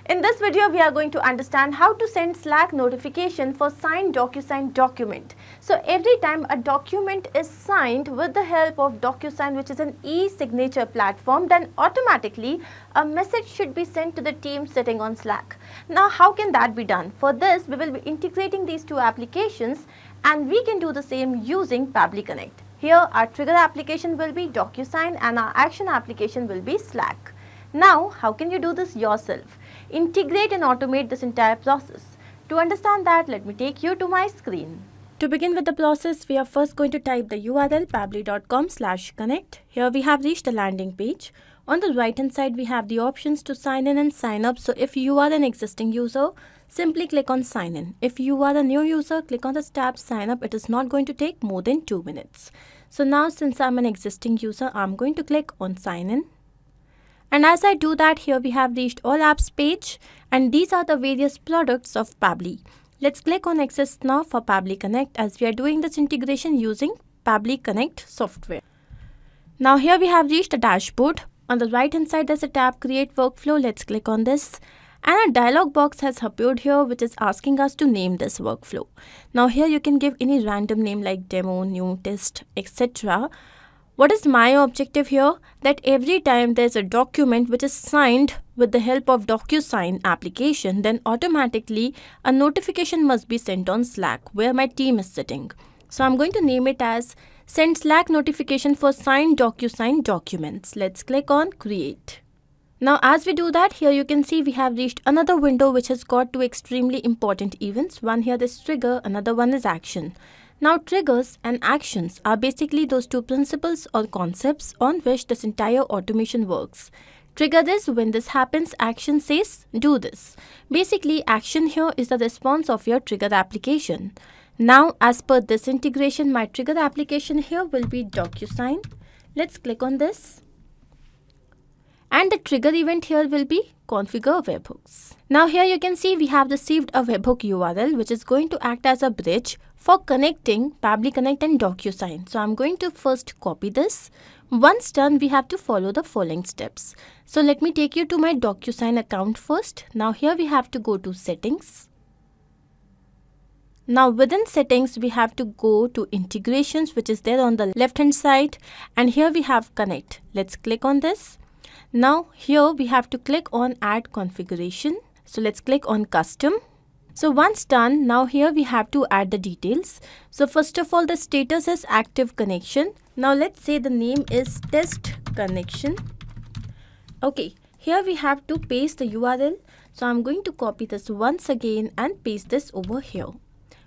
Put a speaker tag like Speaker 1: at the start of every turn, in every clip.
Speaker 1: In this video, we are going to understand how to send Slack notification for signed DocuSign document. So every time a document is signed with the help of DocuSign, which is an e-signature platform, then automatically a message should be sent to the team sitting on Slack. Now, how can that be done? For this, we will be integrating these two applications, and we can do the same using Pabbly Connect. Here, our trigger application will be DocuSign and our action application will be Slack. Now, how can you do this yourself? Integrate and automate this entire process. To understand that, let me take you to my screen. To begin with the process, we are first going to type the URL pabbly.com/connect. Here we have reached the landing page. On the right hand side, we have the options to sign in and sign up. So if you are an existing user, simply click on sign in. If you are a new user, click on this tab sign up. It is not going to take more than 2 minutes. So now since I'm an existing user, I'm going to click on sign in. And as I do that, here we have reached all apps page, and these are the various products of Pabbly. Let's click on access now for Pabbly Connect, as we are doing this integration using Pabbly Connect software. Now here we have reached the dashboard. On the right hand side there's a tab create workflow. Let's click on this. And a dialog box has appeared here which is asking us to name this workflow. Now here you can give any random name like demo, new, test, etc. What is my objective here? That every time there's a document which is signed with the help of DocuSign application, then automatically a notification must be sent on Slack where my team is sitting. So I'm going to name it as send Slack notification for signed DocuSign documents. Let's click on create. Now as we do that, here you can see we have reached another window which has got two extremely important events. One here is trigger, another one is action. Now triggers and actions are basically those two principles or concepts on which this entire automation works. Trigger this, when this happens, action says do this. Basically action here is the response of your trigger application. Now as per this integration, my trigger application here will be DocuSign. Let's click on this. And the trigger event here will be configure webhooks. Now here you can see we have received a webhook URL which is going to act as a bridge for connecting Pabbly Connect and DocuSign. So I'm going to first copy this. Once done, we have to follow the following steps. So let me take you to my DocuSign account first. Now here we have to go to settings. Now within settings, we have to go to integrations, which is there on the left hand side. And here we have connect. Let's click on this. Now here we have to click on add configuration. So let's click on custom. So once done, now here we have to add the details. So first of all, the status is active connection. Now let's say the name is test connection. Okay, here we have to paste the URL. So I'm going to copy this once again and paste this over here.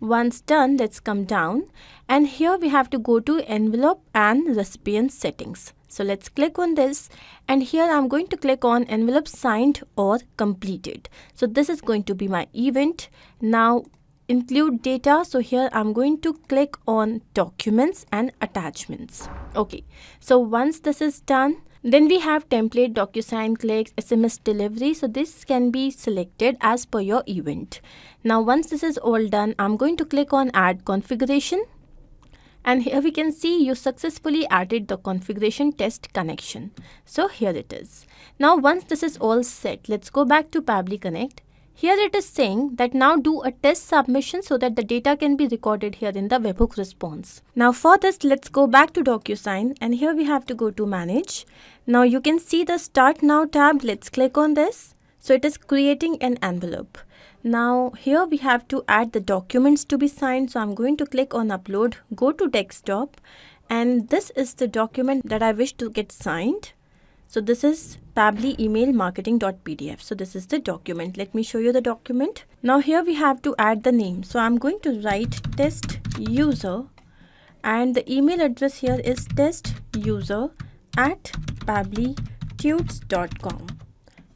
Speaker 1: Once done, let's come down, and here we have to go to envelope and recipient settings. So let's click on this, and here I'm going to click on envelope signed or completed. So this is going to be my event. Now include data. So here I'm going to click on documents and attachments. Okay, so once this is done, then we have template, DocuSign clicks, SMS delivery. So this can be selected as per your event. Now once this is all done, I'm going to click on add configuration. And here we can see you successfully added the configuration test connection. So here it is. Now once this is all set, let's go back to Pabbly Connect. Here it is saying that now do a test submission so that the data can be recorded here in the webhook response. Now for this, let's go back to DocuSign, and here we have to go to manage. Now you can see the start now tab. Let's click on this. So it is creating an envelope. Now here we have to add the documents to be signed. So I'm going to click on upload, go to desktop, and this is the document that I wish to get signed. So this is Pabbly email marketing.pdf. So this is the document. Let me show you the document. Now here we have to add the name. So I'm going to write test user, and the email address here is testuser@pabblytudes.com.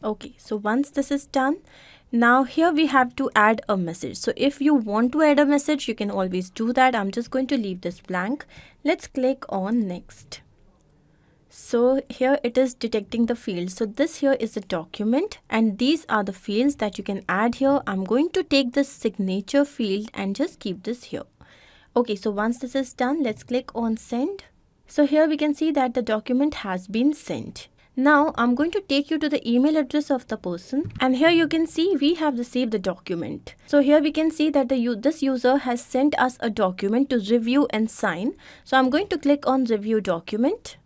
Speaker 1: Okay, so once this is done, now here we have to add a message. So if you want to add a message, you can always do that. I'm just going to leave this blank. Let's click on next. So here it is detecting the field. So this here is a document, and these are the fields that you can add here. I'm going to take this signature field and just keep this here. Okay, so once this is done, let's click on send. So here we can see that the document has been sent. Now I'm going to take you to the email address of the person, and here you can see we have received the document. So here we can see that this user has sent us a document to review and sign. So I'm going to click on review document.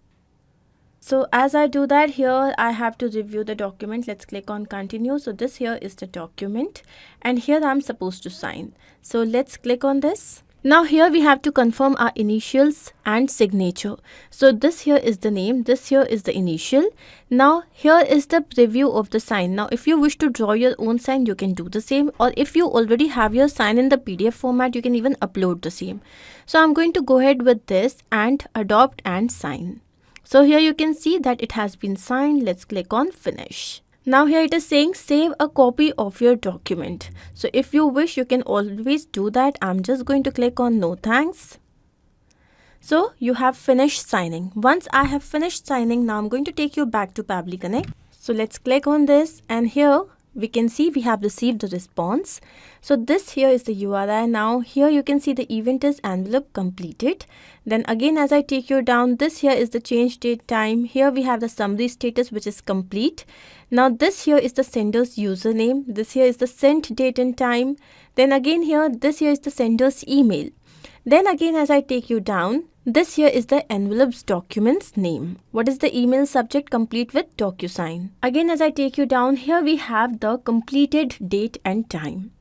Speaker 1: So as I do that, here I have to review the document. Let's click on continue. So this here is the document, and here I'm supposed to sign. So let's click on this. Now here we have to confirm our initials and signature. So this here is the name, this here is the initial. Now here is the preview of the sign. Now if you wish to draw your own sign, you can do the same, or if you already have your sign in the PDF format, you can even upload the same. So I'm going to go ahead with this and adopt and sign. So here you can see that it has been signed. Let's click on finish. Now here it is saying save a copy of your document. So if you wish, you can always do that. I'm just going to click on no thanks. So you have finished signing. Once I have finished signing, now I'm going to take you back to Pabbly Connect. So let's click on this, and here we can see we have received the response. So this here is the URI. Now here you can see the event is envelope completed. Then again, as I take you down, this here is the change date time. Here we have the summary status, which is complete. Now this here is the sender's username. This here is the sent date and time. Then again here, this here is the sender's email. Then again, as I take you down, this here is the envelope's document's name. What is the email subject? Complete with DocuSign. Again, as I take you down, here we have the completed date and time,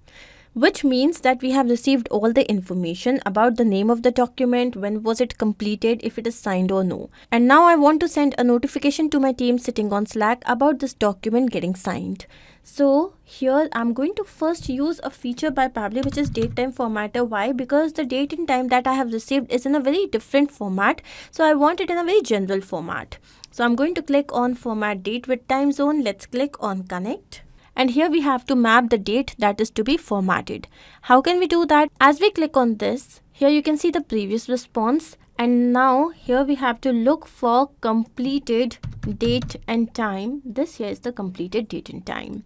Speaker 1: which means that we have received all the information about the name of the document, when was it completed, if it is signed or no. And now I want to send a notification to my team sitting on Slack about this document getting signed. So here I'm going to first use a feature by Pabbly, which is date time formatter. Why? Because the date and time that I have received is in a very different format. So I want it in a very general format. So I'm going to click on format date with time zone. Let's click on connect. And here we have to map the date that is to be formatted. How can we do that? As we click on this, here you can see the previous response. And now here we have to look for completed date and time. This here is the completed date and time.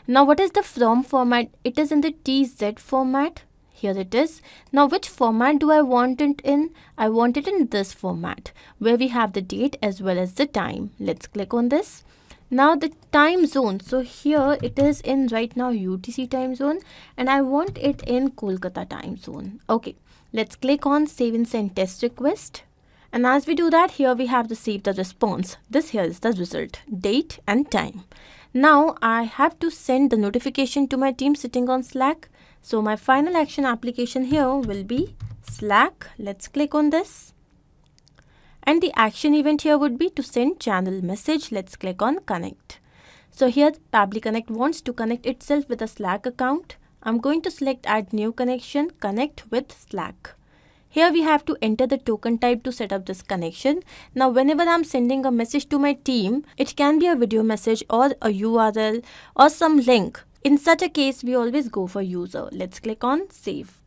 Speaker 1: Now what is the from format? It is in the TZ format. Here it is. Now which format do I want it in? I want it in this format, where we have the date as well as the time. Let's click on this. Now the time zone. So here it is in right now UTC time zone, and I want it in Kolkata time zone. Okay. Let's click on save and send test request. And as we do that, here we have received the response. This here is the result, date and time. Now I have to send the notification to my team sitting on Slack. So my final action application here will be Slack. Let's click on this. And the action event here would be to send channel message. Let's click on connect. So here Pabbly Connect wants to connect itself with a Slack account. I'm going to select add new connection, connect with Slack. Here we have to enter the token type to set up this connection. Now whenever I'm sending a message to my team, it can be a video message or a URL or some link. In such a case, we always go for user. Let's click on save.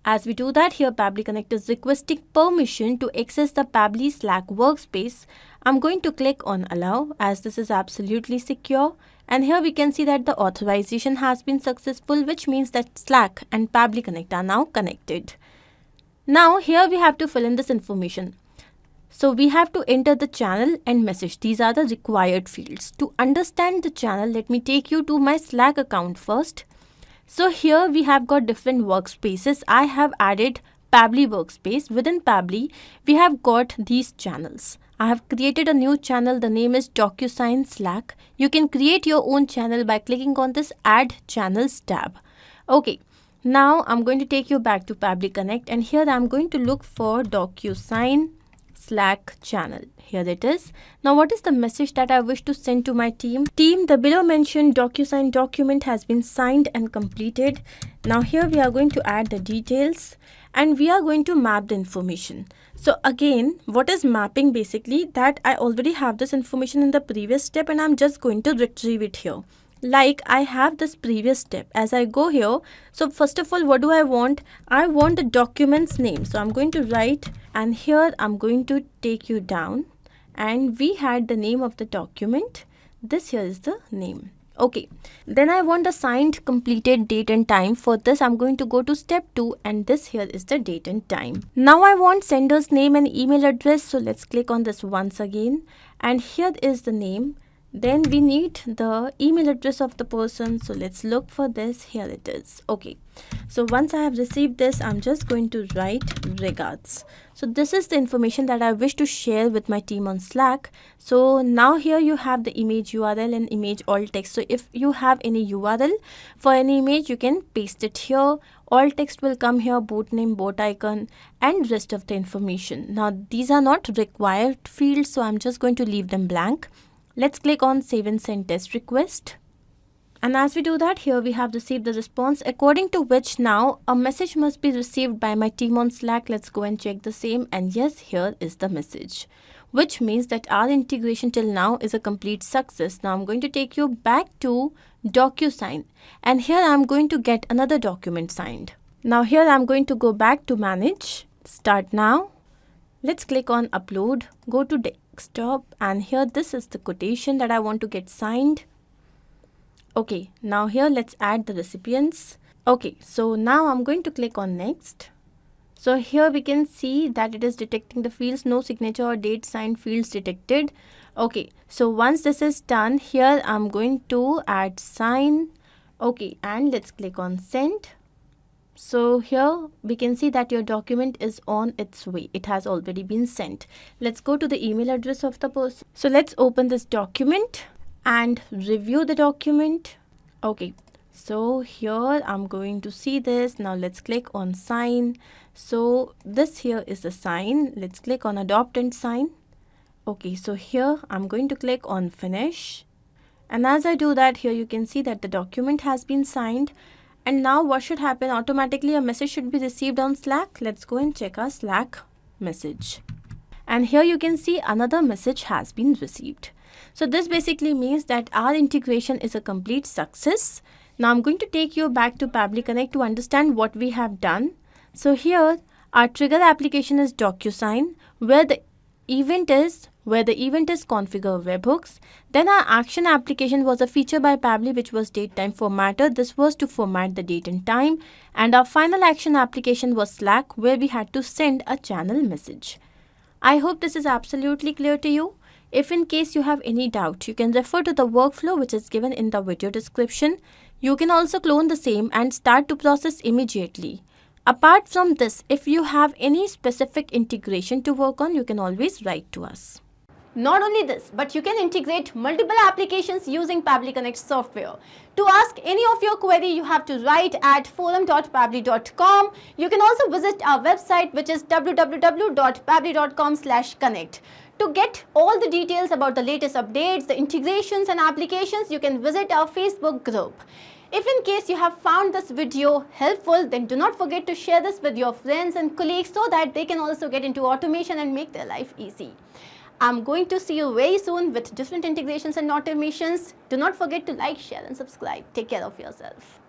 Speaker 1: As we do that, here Pabbly Connect is requesting permission to access the Pabbly Slack workspace. I'm going to click on allow, as this is absolutely secure. And here we can see that the authorization has been successful, which means that Slack and Pabbly Connect are now connected. Now here we have to fill in this information. So we have to enter the channel and message. These are the required fields. To understand the channel, let me take you to my Slack account first. So here we have got different workspaces. I have added Pabbly workspace. Within Pabbly, we have got these channels. I have created a new channel. The name is DocuSign Slack. You can create your own channel by clicking on this Add Channels tab. Okay, now I'm going to take you back to Pabbly Connect, and here I'm going to look for DocuSign Slack channel. Here it is. Now what is the message that I wish to send to my team? Team, the below mentioned DocuSign document has been signed and completed. Now here we are going to add the details, and we are going to map the information. So again, what is mapping? Basically that I already have this information in the previous step, and I'm just going to retrieve it here. Like I have this previous step. As I go here, so first of all, what do I want? I want the document's name. So I'm going to write, and here I'm going to take you down, and we had the name of the document. This here is the name. Okay, then I want the signed completed date and time. For this, I'm going to go to step 2, and this here is the date and time. Now I want sender's name and email address. So let's click on this once again. and here is the name. Then we need the email address of the person, so let's look for this. Here it is. Okay, so once I have received this, I'm just going to write regards. So this is the information that I wish to share with my team on Slack. So now here you have the image URL and image alt text. So if you have any URL for any image, you can paste it here. Alt text will come here, boat name, boat icon, and rest of the information. Now these are not required fields, so I'm just going to leave them blank. Let's click on save and send test request. And as we do that, here we have received the response, according to which now a message must be received by my team on Slack. Let's go and check the same. And yes, here is the message, which means that our integration till now is a complete success. Now I'm going to take you back to DocuSign, and here I'm going to get another document signed. Now here I'm going to go back to manage, start now. Let's click on upload, go to desktop, and here this is the quotation that I want to get signed. Okay, now here let's add the recipients. Okay, so now I'm going to click on next. So here we can see that it is detecting the fields, no signature or date signed fields detected. Okay, so once this is done, here I'm going to add sign. Okay, and let's click on send. So here we can see that your document is on its way. It has already been sent. Let's go to the email address of the person. So let's open this document and review the document. Okay, so here I'm going to see this. Now let's click on sign. So this here is the sign. Let's click on adopt and sign. Okay, so here I'm going to click on finish. And as I do that, here you can see that the document has been signed. And now what should happen? Automatically a message should be received on Slack. Let's go and check our Slack message. And here you can see another message has been received. So this basically means that our integration is a complete success. Now I'm going to take you back to Pabbly Connect to understand what we have done. So here our trigger application is DocuSign, where the event is configure webhooks. Then our action application was a feature by Pabbly, which was date time formatter. This was to format the date and time. And our final action application was Slack, where we had to send a channel message. I hope this is absolutely clear to you. If in case you have any doubt, you can refer to the workflow which is given in the video description. You can also clone the same and start to process immediately. Apart from this, if you have any specific integration to work on, you can always write to us. Not only this, but you can integrate multiple applications using Pabbly Connect software. To ask any of your query, you have to write at forum.pabbly.com. You can also visit our website, which is www.pabbly.com/connect. To get all the details about the latest updates, the integrations and applications, you can visit our Facebook group. If in case you have found this video helpful, then do not forget to share this with your friends and colleagues so that they can also get into automation and make their life easy. I'm going to see you very soon with different integrations and automations. Do not forget to like, share and subscribe. Take care of yourself.